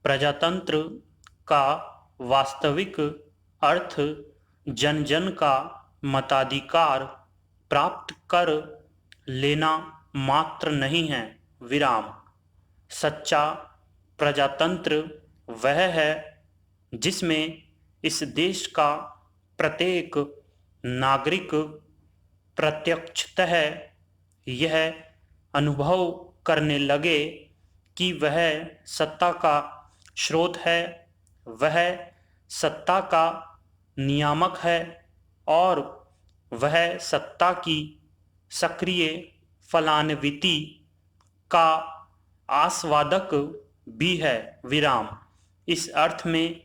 प्रजातंत्र का वास्तविक अर्थ जन जन का मताधिकार प्राप्त कर लेना मात्र नहीं है। विराम। सच्चा प्रजातंत्र वह है जिसमें इस देश का प्रत्येक नागरिक प्रत्यक्षतः यह अनुभव करने लगे कि वह सत्ता का स्रोत है, वह सत्ता का नियामक है और वह सत्ता की सक्रिय फलान्विति का आस्वादक भी है। विराम। इस अर्थ में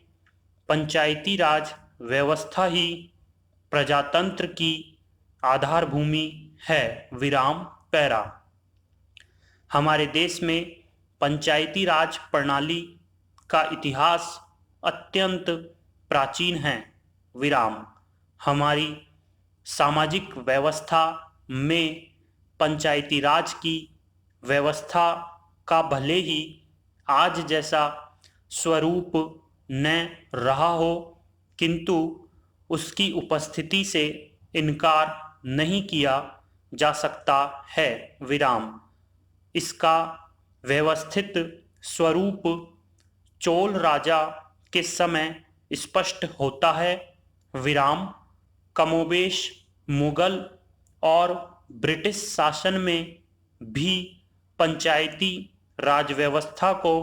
पंचायती राज व्यवस्था ही प्रजातंत्र की आधारभूमि है। विराम। पैरा। हमारे देश में पंचायती राज प्रणाली का इतिहास अत्यंत प्राचीन है। विराम। हमारी सामाजिक व्यवस्था में पंचायती राज की व्यवस्था का भले ही आज जैसा स्वरूप न रहा हो, किंतु उसकी उपस्थिति से इनकार नहीं किया जा सकता है। विराम। इसका व्यवस्थित स्वरूप चोल राजा के समय स्पष्ट होता है। विराम। कमोबेश मुगल और ब्रिटिश शासन में भी पंचायती राज व्यवस्था को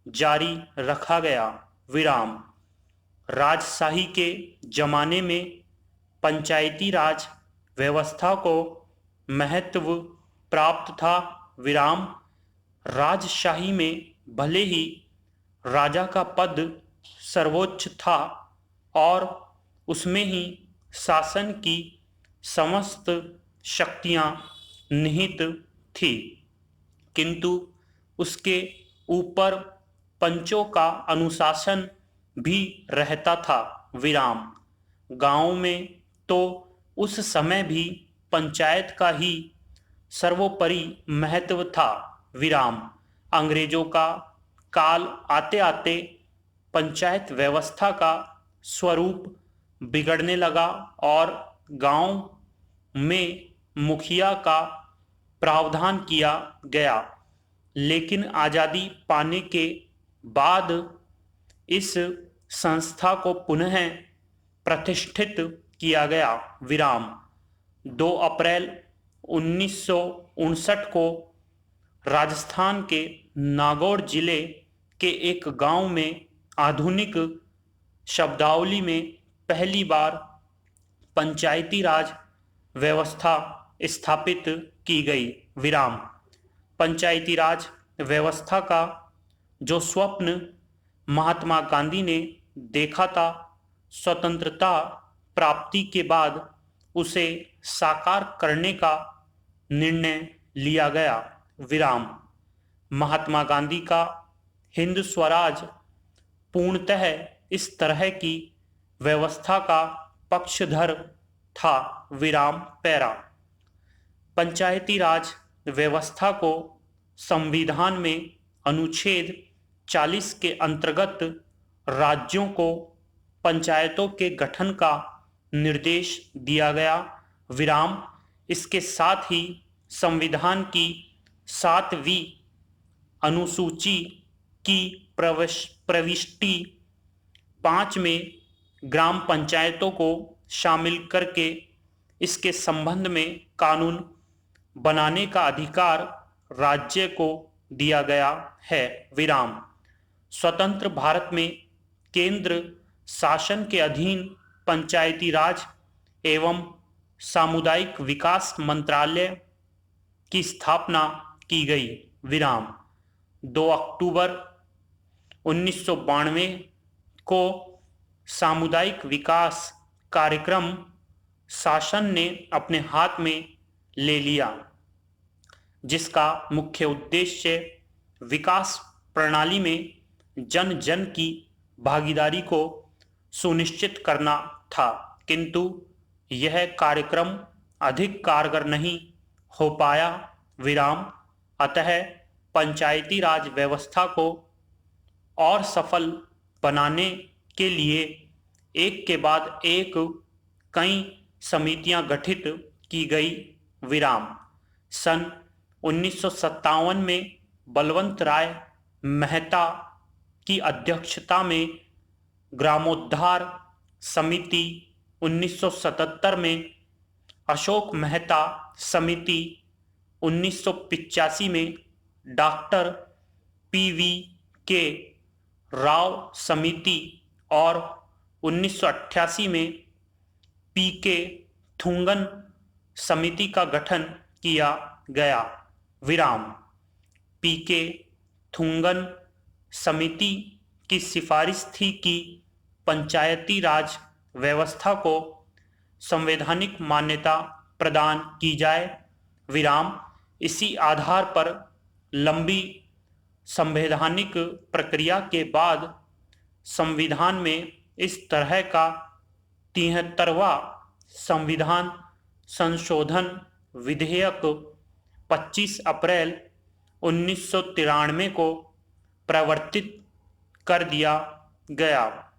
जारी रखा गया। विराम। राजशाही के जमाने में पंचायती राज व्यवस्था को महत्व प्राप्त था। विराम। राजशाही में भले ही राजा का पद सर्वोच्च था और उसमें ही शासन की समस्त शक्तियां निहित थी, किंतु उसके ऊपर पंचों का अनुशासन भी रहता था। विराम। गांव में तो उस समय भी पंचायत का ही सर्वोपरि महत्व था। विराम। अंग्रेजों का काल आते आते पंचायत व्यवस्था का स्वरूप बिगड़ने लगा और गांव में मुखिया का प्रावधान किया गया, लेकिन आज़ादी पाने के बाद इस संस्था को पुनः प्रतिष्ठित किया गया। विराम। 2 अप्रैल 1959 को राजस्थान के नागौर जिले के एक गांव में आधुनिक शब्दावली में पहली बार पंचायती राज व्यवस्था स्थापित की गई। विराम। पंचायती राज व्यवस्था का जो स्वप्न महात्मा गांधी ने देखा था, स्वतंत्रता प्राप्ति के बाद उसे साकार करने का निर्णय लिया गया। विराम। महात्मा गांधी का हिंद स्वराज पूर्णतः इस तरह की व्यवस्था का पक्षधर था। विराम। पैरा। पंचायती राज व्यवस्था को संविधान में अनुच्छेद 40 के अंतर्गत राज्यों को पंचायतों के गठन का निर्देश दिया गया। विराम। इसके साथ ही संविधान की 7वीं अनुसूची की प्रविष्टि 5 में ग्राम पंचायतों को शामिल करके इसके संबंध में कानून बनाने का अधिकार राज्य को दिया गया है। विराम। स्वतंत्र भारत में केंद्र शासन के अधीन पंचायती राज एवं सामुदायिक विकास मंत्रालय की स्थापना की गई। विराम। 2 अक्टूबर 1992 को सामुदायिक विकास कार्यक्रम शासन ने अपने हाथ में ले लिया, जिसका मुख्य उद्देश्य विकास प्रणाली में जन जन की भागीदारी को सुनिश्चित करना था, किंतु यह कार्यक्रम अधिक कारगर नहीं हो पाया। विराम। अतः पंचायती राज व्यवस्था को और सफल बनाने के लिए एक के बाद एक कई समितियां गठित की गई। विराम। सन 1957 में बलवंत राय मेहता की अध्यक्षता में ग्रामोद्धार समिति, 1977 में अशोक मेहता समिति, 1985 में डॉक्टर पीवी के राव समिति और 1988 में पीके थुंगन समिति का गठन किया गया। विराम। पीके थुंगन समिति की सिफारिश थी कि पंचायती राज व्यवस्था को संवैधानिक मान्यता प्रदान की जाए। विराम। इसी आधार पर लंबी संवैधानिक प्रक्रिया के बाद संविधान में इस तरह का 73वां संविधान संशोधन विधेयक 25 अप्रैल 1993 को प्रवर्तित कर दिया गया।